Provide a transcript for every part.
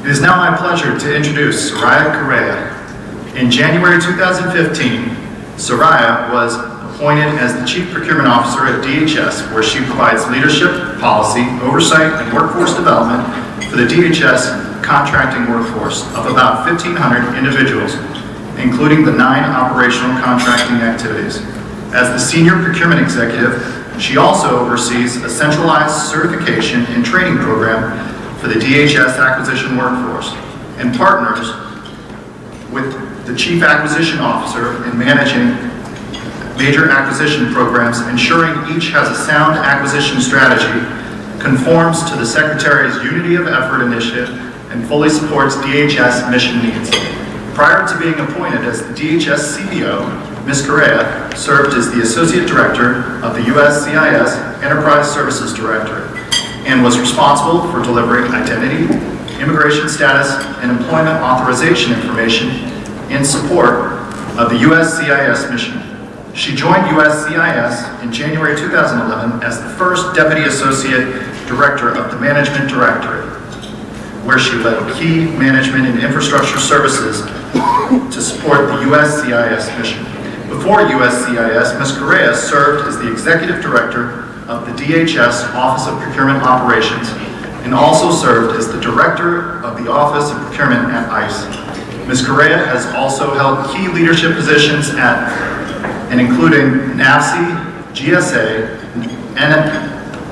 It is now my pleasure to introduce Soraya Correa. In January 2015, Soraya was appointed as the Chief Procurement Officer at DHS, where she provides leadership, policy, oversight, and workforce development for the DHS contracting workforce of about 1,500 individuals, including the 9 operational contracting activities. As the Senior Procurement Executive, she also oversees a centralized certification and training program for the DHS acquisition workforce and partners with the Chief Acquisition Officer in managing major acquisition programs, ensuring each has a sound acquisition strategy, conforms to the Secretary's Unity of Effort initiative, and fully supports DHS mission needs. Prior to being appointed as the DHS CPO, Ms. Correa served as the Associate Director of the USCIS Enterprise Services Directorate and was responsible for delivering identity, immigration status, and employment authorization information in support of the USCIS mission. She joined USCIS in January 2011 as the first Deputy Associate Director of the Management Directorate, where she led key management and infrastructure services to support the USCIS mission. Before USCIS, Ms. Correa served as the Executive Director of the DHS Office of Procurement Operations and also served as the Director of the Office of Procurement at ICE. Ms. Correa has also held key leadership positions at and including NAVSE, GSA,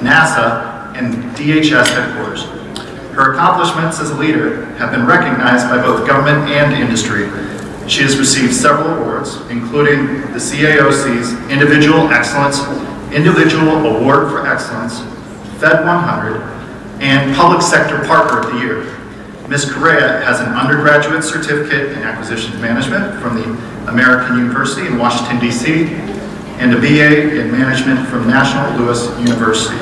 NASA, and DHS headquarters. Her accomplishments as a leader have been recognized by both government and industry. She has received several awards, including the CAOC's Individual Award for Excellence, Fed 100, and Public Sector Partner of the Year. Ms. Correa has an undergraduate certificate in acquisitions management from the American University in Washington, D.C., and a BA in management from National Louis University.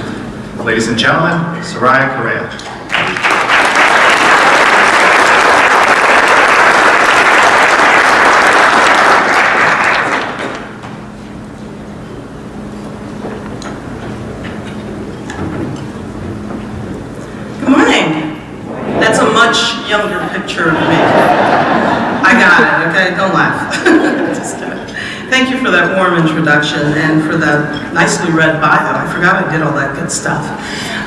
Ladies and gentlemen, Soraya Correa. Younger picture of me. I got it, okay? Don't laugh. Just kidding. Thank you for that warm introduction and for that nicely read bio. I forgot I did all that good stuff.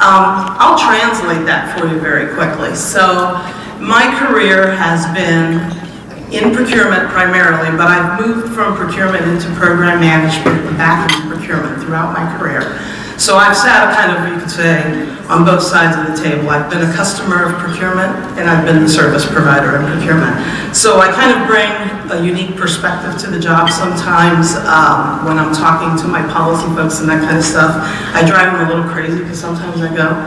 I'll translate that for you very quickly. So, my career has been in procurement primarily, but I've moved from procurement into program management and back into procurement throughout my career. So I've sat kind of, you could say, on both sides of the table. I've been a customer of procurement, and I've been the service provider in procurement. So I kind of bring a unique perspective to the job sometimes when I'm talking to my policy folks and that kind of stuff. I drive them a little crazy because sometimes I go,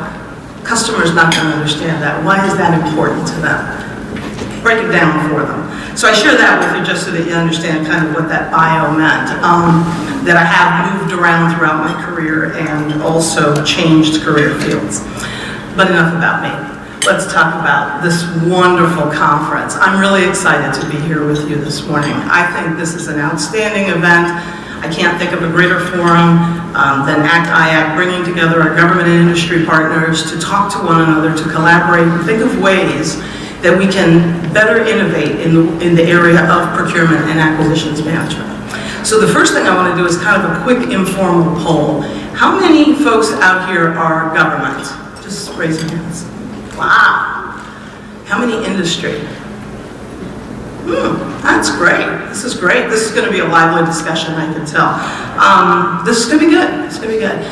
customer's not going to understand that. Why is that important to them? Break it down for them. So I share that with you just so that you understand kind of what that bio meant. That I have moved around throughout my career and also changed career fields. But enough about me. Let's talk about this wonderful conference. I'm really excited to be here with you this morning. I think this is an outstanding event. I can't think of a greater forum than ACT-IAC, bringing together our government and industry partners to talk to one another, to collaborate, and think of ways that we can better innovate in the area of procurement and acquisitions management. So the first thing I want to do is kind of a quick informal poll. How many folks out here are government? Just raise your hands. Wow. How many industry? That's great. This is great. This is going to be a lively discussion, I can tell. This is going to be good. It's going to be good.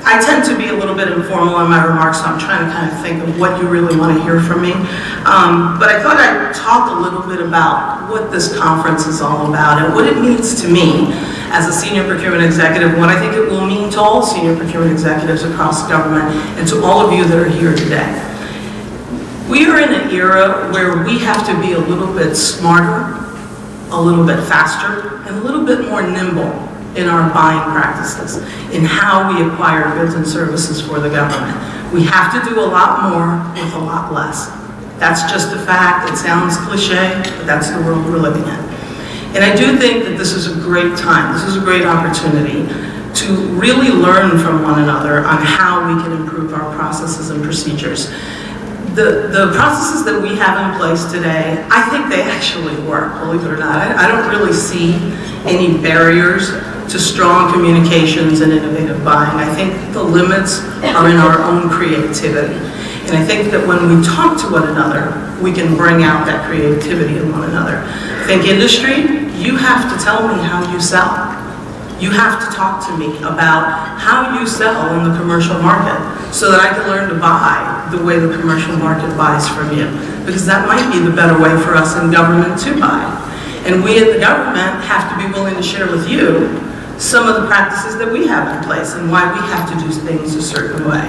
I tend to be a little bit informal in my remarks, so I'm trying to kind of think of what you really want to hear from me. But I thought I'd talk a little bit about what this conference is all about and what it means to me as a senior procurement executive, what I think it will mean to all senior procurement executives across government and to all of you that are here today. We are in an era where we have to be a little bit smarter, a little bit faster, and a little bit more nimble in our buying practices, in how we acquire goods and services for the government. We have to do a lot more with a lot less. That's just a fact. It sounds cliche, but that's the world we're living in. And I do think that this is a great time, this is a great opportunity to really learn from one another on how we can improve our processes and procedures. The processes that we have in place today, I think they actually work, believe it or not. I don't really see any barriers to strong communications and innovative buying. I think the limits are in our own creativity. And I think that when we talk to one another, we can bring out that creativity in one another. I think industry, you have to tell me how you sell. You have to talk to me about how you sell in the commercial market so that I can learn to buy the way the commercial market buys from you. Because that might be the better way for us in government to buy. And we in the government have to be willing to share with you some of the practices that we have in place and why we have to do things a certain way.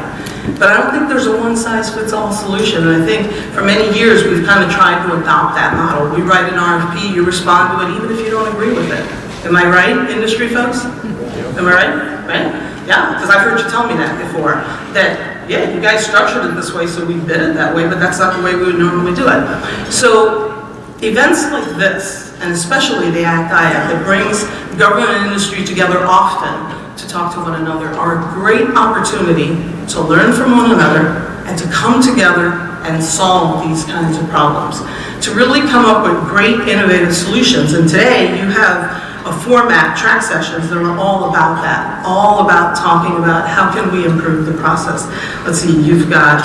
But I don't think there's a one-size-fits-all solution. And I think for many years we've kind of tried to adopt that model. We write an RFP, you respond to it even if you don't agree with it. Am I right, industry folks? Am I right? Right? Yeah, because I've heard you tell me that before. That, yeah, you guys structured it this way, so we bid it that way, but that's not the way we would normally do it. So events like this, and especially the ACT-IAC, that brings government and industry together often to talk to one another, are a great opportunity to learn from one another and to come together and solve these kinds of problems. To really come up with great innovative solutions. And today you have a format, track sessions, that are all about that, all about talking about how can we improve the process. Let's see, you've got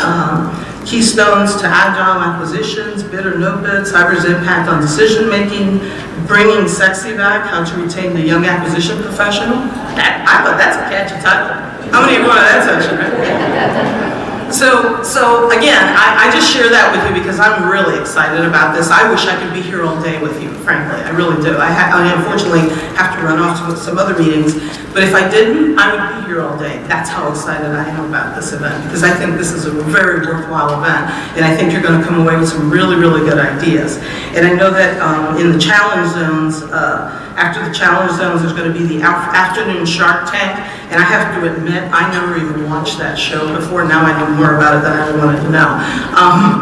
keystones to agile acquisitions, bid or no bid, cyber's impact on decision making, bringing sexy back, how to retain the young acquisition professional. I thought that's a catchy title. How many of you wanted that session, right? So again, I just share that with you because I'm really excited about this. I wish I could be here all day with you, frankly. I really do. I unfortunately have to run off to some other meetings, but if I didn't, I would be here all day. That's how excited I am about this event, because I think this is a very worthwhile event, and I think you're going to come away with some really, really good ideas. And I know that in the challenge zones, after the challenge zones, there's going to be the afternoon Shark Tank, and I have to admit, I never even watched that show before. Now I know more about it than I wanted to know.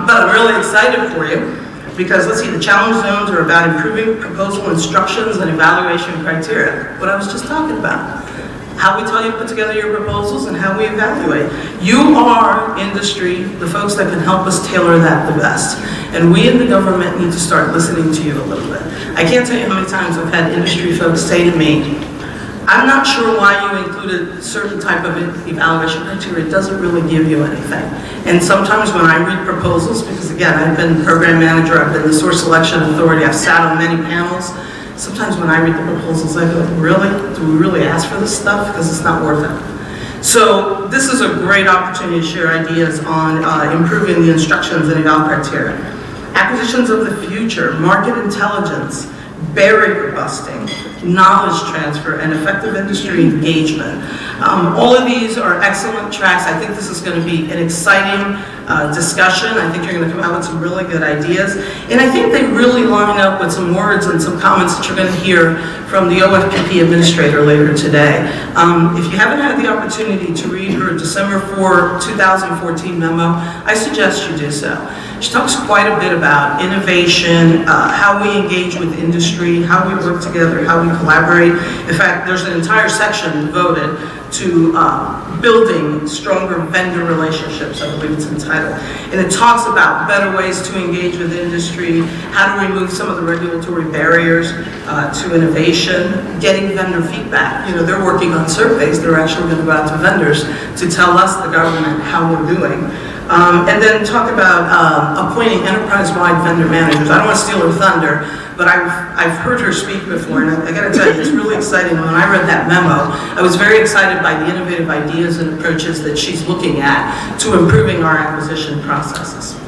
But I'm really excited for you, because let's see, the challenge zones are about improving proposal instructions and evaluation criteria, what I was just talking about. How we tell you to put together your proposals and how we evaluate. You are industry, the folks that can help us tailor that the best. And we in the government need to start listening to you a little bit. I can't tell you how many times I've had industry folks say to me, I'm not sure why you included certain type of evaluation criteria. It doesn't really give you anything. And sometimes when I read proposals, because again, I've been program manager, I've been the source selection authority, I've sat on many panels, sometimes when I read the proposals, I go, really? Do we really ask for this stuff? Because it's not worth it. So this is a great opportunity to share ideas on improving the instructions and eval criteria. Acquisitions of the future, market intelligence, barrier busting, knowledge transfer, and effective industry engagement. All of these are excellent tracks. I think this is going to be an exciting discussion. I think you're going to come out with some really good ideas. And I think they really line up with some words and some comments that you're going to hear from the OFPP administrator later today. If you haven't had the opportunity to read her December 4, 2014 memo, I suggest you do so. She talks quite a bit about innovation, how we engage with industry, how we work together, how we collaborate. In fact, there's an entire section devoted to building stronger vendor relationships, I believe it's entitled. And it talks about better ways to engage with industry, how to remove some of the regulatory barriers to innovation, getting vendor feedback. You know, they're working on surveys. They're actually going to go out to vendors to tell us, the government, how we're doing. And then talk about appointing enterprise-wide vendor managers. I don't want to steal her thunder, but I've heard her speak before, and I got to tell you, it's really exciting. When I read that memo, I was very excited by the innovative ideas and approaches that she's looking at to improving our acquisition processes.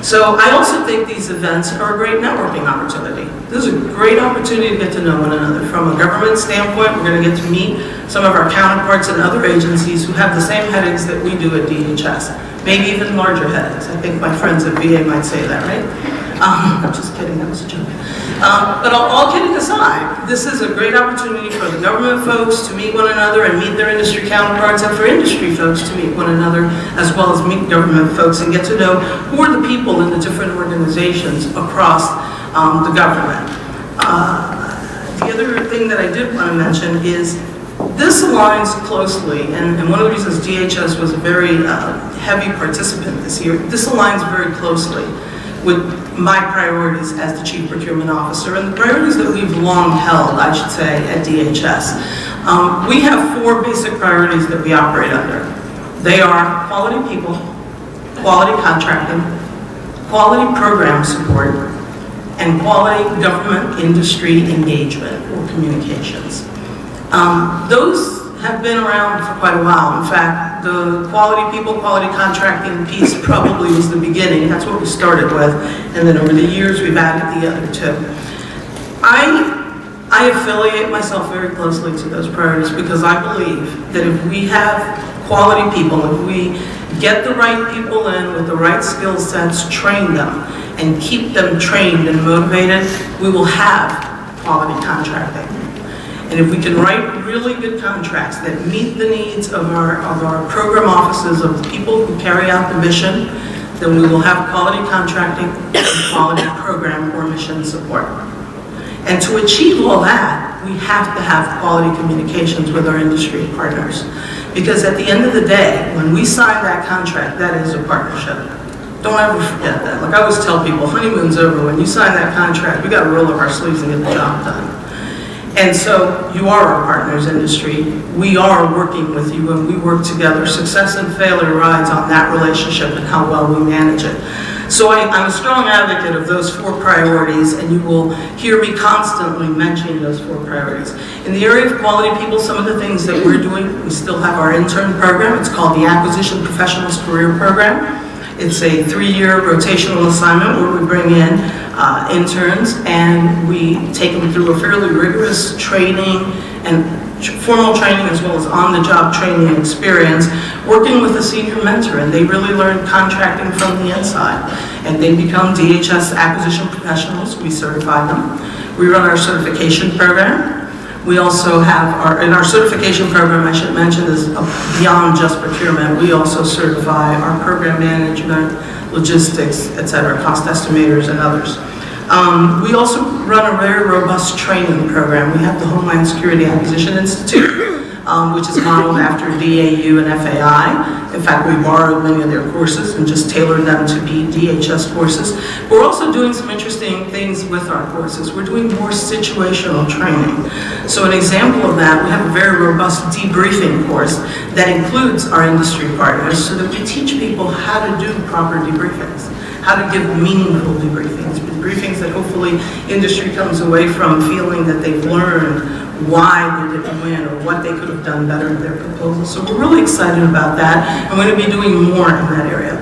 So I also think these events are a great networking opportunity. This is a great opportunity to get to know one another. From a government standpoint, we're going to get to meet some of our counterparts in other agencies who have the same headaches that we do at DHS. Maybe even larger headaches. I think my friends at VA might say that, right? I'm just kidding, that was a joke. But all kidding aside, this is a great opportunity for the government folks to meet one another and meet their industry counterparts, and for industry folks to meet one another, as well as meet government folks and get to know who are the people in the different organizations across the government. The other thing that I did want to mention is This aligns closely, and one of the reasons DHS was a very heavy participant this year, this aligns very closely with my priorities as the Chief Procurement Officer and the priorities that we've long held, I should say, at DHS. We have 4 basic priorities that we operate under. They are quality people, quality contracting, quality program support, and quality government industry engagement or communications. Those have been around for quite a while. In fact, the quality people, quality contracting piece probably was the beginning. That's what we started with. And then over the years, we've added the other 2. I affiliate myself very closely to those priorities because I believe that if we have quality people, if we get the right people in with the right skill sets, train them, and keep them trained and motivated, we will have quality contracting. And if we can write really good contracts that meet the needs of our program offices, of the people who carry out the mission, then we will have quality contracting and quality program or mission support. And to achieve all that, we have to have quality communications with our industry partners. Because at the end of the day, when we sign that contract, that is a partnership. Don't ever forget that. Like I always tell people, honeymoon's over. When you sign that contract, we got to roll up our sleeves and get the job done. And so you are our partners industry. We are working with you and we work together. Success and failure rides on that relationship and how well we manage it. So I'm a strong advocate of those 4 priorities, and you will hear me constantly mentioning those 4 priorities. In the area of quality people, some of the things that we're doing, we still have our intern program. It's called the Acquisition Professionals Career Program. It's a 3-year rotational assignment where we bring in interns and we take them through a fairly rigorous training and formal training as well as on-the-job training experience, working with a senior mentor, and they really learn contracting from the inside. And they become DHS acquisition professionals. We certify them. We run our certification program. We also have in our certification program, I should mention, is beyond just procurement. We also certify our program management, logistics, etc., cost estimators, and others. We also run a very robust training program. We have the Homeland Security Acquisition Institute, which is modeled after DAU and FAI. In fact, we borrowed many of their courses and just tailored them to be DHS courses. We're also doing some interesting things with our courses. We're doing more situational training. So an example of that, we have a very robust debriefing course that includes our industry partners so that we teach people how to do proper debriefings, how to give meaningful debriefings that hopefully industry comes away from feeling that they've learned why they didn't win or what they could have done better in their proposal. So we're really excited about that, and we're going to be doing more in that area.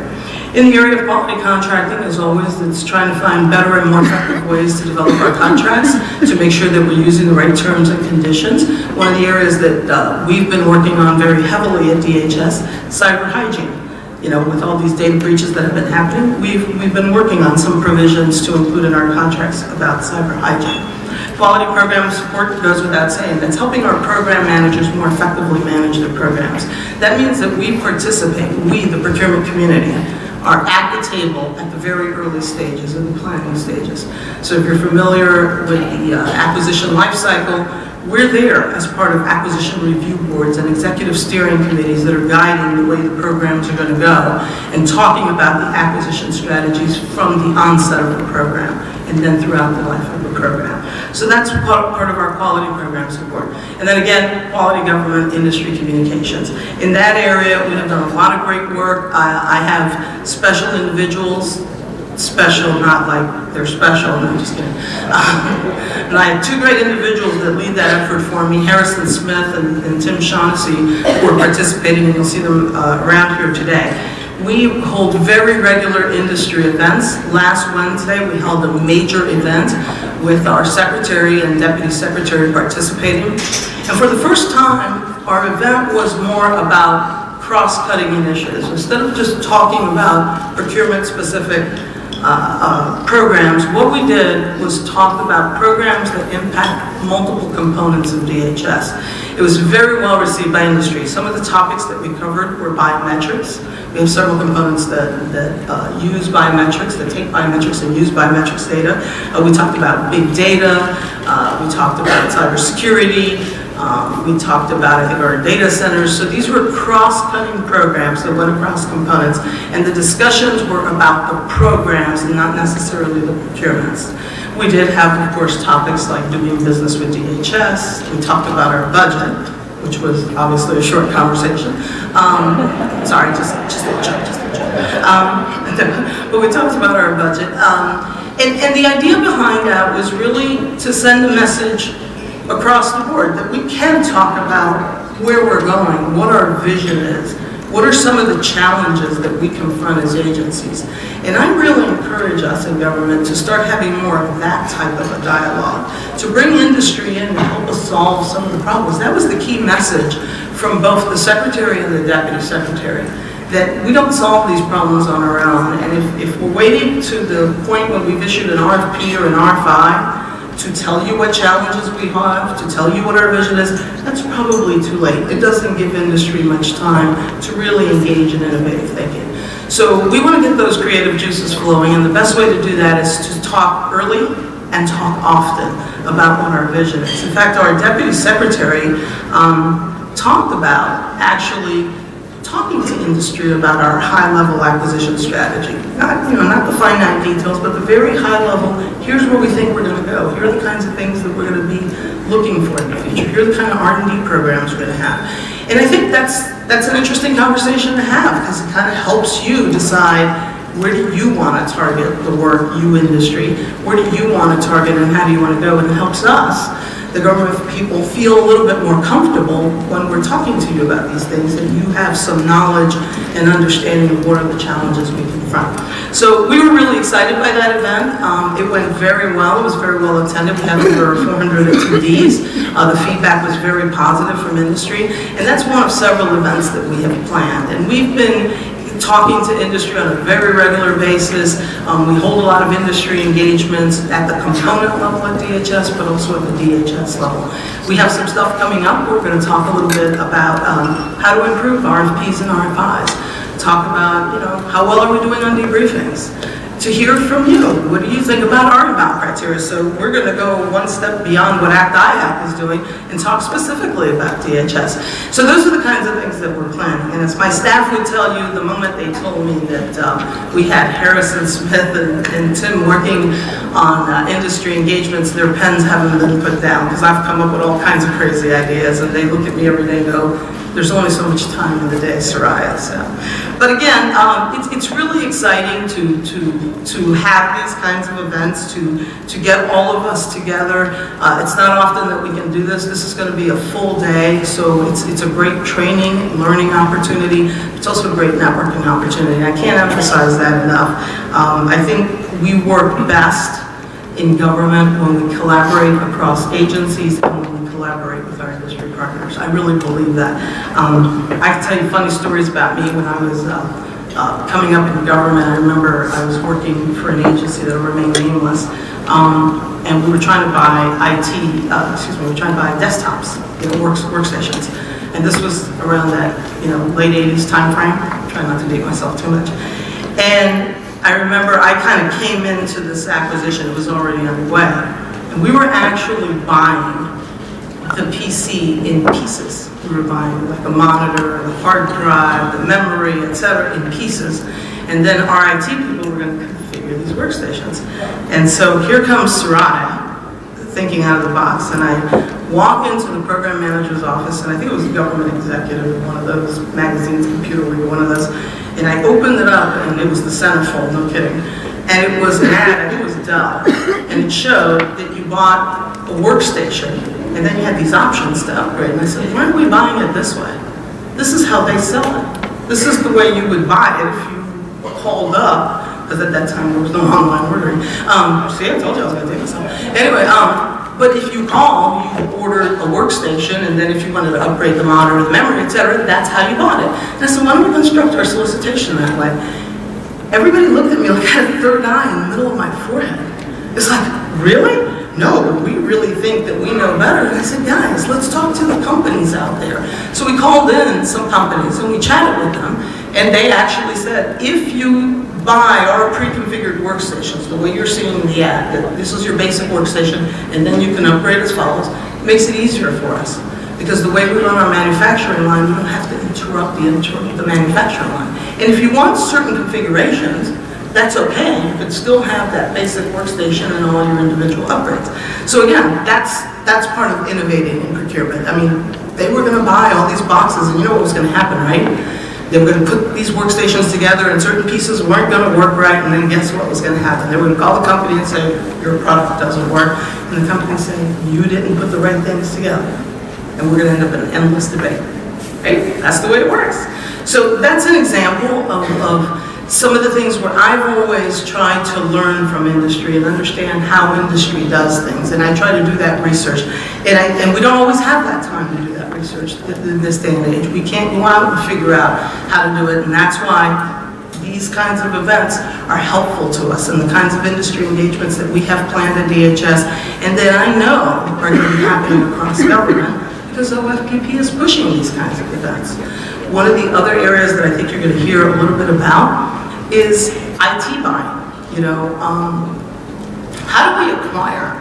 In the area of quality contracting, as always, it's trying to find better and more effective ways to develop our contracts to make sure that we're using the right terms and conditions. One of the areas that we've been working on very heavily at DHS, cyber hygiene. You know, with all these data breaches that have been happening, we've been working on some provisions to include in our contracts about cyber hygiene. Quality program support goes without saying. That's helping our program managers more effectively manage their programs. That means that we participate, we, the procurement community, are at the table at the very early stages, in the planning stages. So if you're familiar with the acquisition life cycle, we're there as part of acquisition review boards and executive steering committees that are guiding the way the programs are going to go and talking about the acquisition strategies from the onset of the program and then throughout the life of the program. So that's part of our quality program support. And then again, quality government industry communications. In that area, we have done a lot of great work. I have special individuals, special, not like they're special, no, I'm just kidding. And I have 2 great individuals that lead that effort for me, Harrison Smith and Tim Shaughnessy, who are participating, and you'll see them around here today. We hold very regular industry events. Last Wednesday, we held a major event with our secretary and deputy secretary participating. And for the first time, our event was more about cross-cutting initiatives. Instead of just talking about procurement-specific programs, what we did was talk about programs that impact multiple components of DHS. It was very well received by industry. Some of the topics that we covered were biometrics. We have several components that use biometrics, that take biometrics and use biometrics data. We talked about big data. We talked about cybersecurity. We talked about, I think, our data centers. So these were cross-cutting programs that went across components, and the discussions were about the programs and not necessarily the procurements. We did have, of course, topics like doing business with DHS. We talked about our budget, which was obviously a short conversation. Sorry, just a joke. But we talked about our budget. And the idea behind that was really to send a message across the board that we can talk about where we're going, what our vision is, what are some of the challenges that we confront as agencies. And I really encourage us in government to start having more of that type of a dialogue, to bring industry in to help us solve some of the problems. That was the key message from both the Secretary and the Deputy Secretary, that we don't solve these problems on our own. And if we're waiting to the point when we've issued an RFP or an RFI to tell you what challenges we have, to tell you what our vision is, that's probably too late. It doesn't give industry much time to really engage in innovative thinking. So we want to get those creative juices flowing, and the best way to do that is to talk early and talk often about what our vision is. In fact, our Deputy Secretary talked about actually talking to industry about our high-level acquisition strategy. Not the finite details, but the very high level, here's where we think we're going to go. Here are the kinds of things that we're going to be looking for in the future. Here are the kind of R&D programs we're going to have. And I think that's an interesting conversation to have, because it kind of helps you decide where do you want to target the work, you industry, where do you want to target and how do you want to go, and it helps us, the government people, feel a little bit more comfortable when we're talking to you about these things, and you have some knowledge and understanding of what are the challenges we confront. So we were really excited by that event. It went very well. It was very well attended. We had over 400 attendees. The feedback was very positive from industry, and that's one of several events that we have planned. And we've been talking to industry on a very regular basis. We hold a lot of industry engagements at the component level at DHS, but also at the DHS level. We have some stuff coming up. We're going to talk a little bit about how to improve RFPs and RFIs. Talk about, how well are we doing on debriefings? To hear from you, what do you think about our inbound criteria? So we're going to go one step beyond what ACT-IAC is doing and talk specifically about DHS. So those are the kinds of things that we're planning. And as my staff would tell you, the moment they told me that we had Harrison Smith and Tim working on industry engagements, their pens haven't been put down, because I've come up with all kinds of crazy ideas, and they look at me every day and go, there's only so much time in the day, Soraya. So. But again, it's really exciting to have these kinds of events, to get all of us together. It's not often that we can do this. This is going to be a full day, so it's a great training, learning opportunity. It's also a great networking opportunity. I can't emphasize that enough. I think we work best in government when we collaborate across agencies and when we collaborate with our industry partners. I really believe that. I can tell you funny stories about me when I was coming up in government. I remember I was working for an agency that will remain nameless, and we were trying to buy we were trying to buy desktops, workstations. And this was around that, late 80s time frame. I'm trying not to date myself too much. And I remember I kind of came into this acquisition, it was already underway, and we were actually buying the PC in pieces. We were buying like a monitor, the hard drive, the memory, etc. in pieces. And then our IT people were going to configure these workstations. And so here comes Soraya, thinking out of the box, and I walk into the program manager's office, and I think it was Government Executive, one of those magazines, Computer Week, one of those, and I opened it up, and it was the centerfold, no kidding. And it was an ad, I think it was Dell, and it showed that you bought a workstation, and then you had these options to upgrade. And I said, why are we buying it this way? This is how they sell it. This is the way you would buy it if you called up, because at that time there was no online ordering. See, I told you I was going to take myself. Anyway, but if you call, you order a workstation, and then if you wanted to upgrade the monitor, the memory, etc., that's how you bought it. And I said, why don't we construct our solicitation that way? Everybody looked at me like I had a third eye in the middle of my forehead. It's like, really? No, we really think that we know better. And I said, guys, let's talk to the companies out there. So we called in some companies and we chatted with them, and they actually said, if you buy our pre-configured workstations, the way you're seeing in the ad, that this is your basic workstation, and then you can upgrade as follows, it makes it easier for us. Because the way we run our manufacturing line, we don't have to interrupt the manufacturing line. And if you want certain configurations, that's okay. You could still have that basic workstation and all your individual upgrades. So again, that's part of innovating in procurement. I mean, they were going to buy all these boxes, and you know what was going to happen, right? They were going to put these workstations together, and certain pieces weren't going to work right, and then guess what was going to happen? They were going to call the company and say, your product doesn't work, and the company would say, you didn't put the right things together. And we're going to end up in an endless debate, right? That's the way it works. So that's an example of some of the things where I've always tried to learn from industry and understand how industry does things, and I try to do that research. And we don't always have that time to do that research in this day and age. We can't go out and figure out how to do it, and that's why these kinds of events are helpful to us, and the kinds of industry engagements that we have planned at DHS and that I know are going to be happening across government because OFPP is pushing these kinds of events. One of the other areas that I think you're going to hear a little bit about is IT buying. You know, how do we acquire,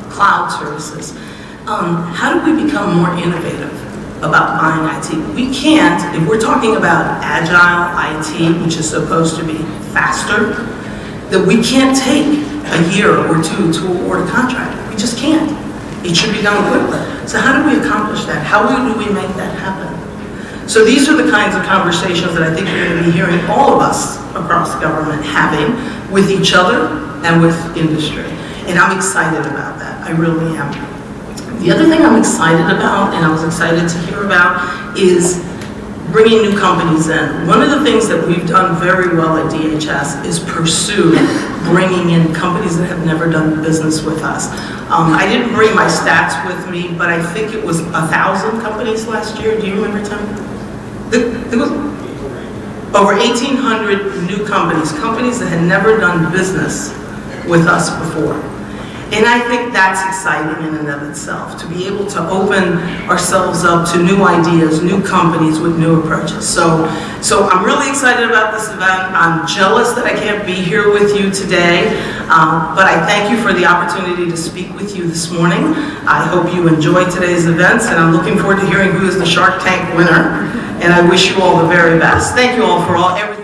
cloud services? How do we become more innovative about buying IT? We can't, if we're talking about agile IT, which is supposed to be faster, that we can't take a year or two to award a contract. We just can't. It should be done quickly. So how do we accomplish that? How do we make that happen? So these are the kinds of conversations that I think you're going to be hearing all of us across government having with each other and with industry. And I'm excited about that. I really am. The other thing I'm excited about, and I was excited to hear about, is bringing new companies in. One of the things that we've done very well at DHS is pursue bringing in companies that have never done business with us. I didn't bring my stats with me, but I think it was 1,000 companies last year. Do you remember, Tim? There was over 1,800 new companies that had never done business with us before. And I think that's exciting in and of itself, to be able to open ourselves up to new ideas, new companies with new approaches. So I'm really excited about this event. I'm jealous that I can't be here with you today, but I thank you for the opportunity to speak with you this morning. I hope you enjoyed today's events, and I'm looking forward to hearing who is the Shark Tank winner, and I wish you all the very best. Thank you all for everything.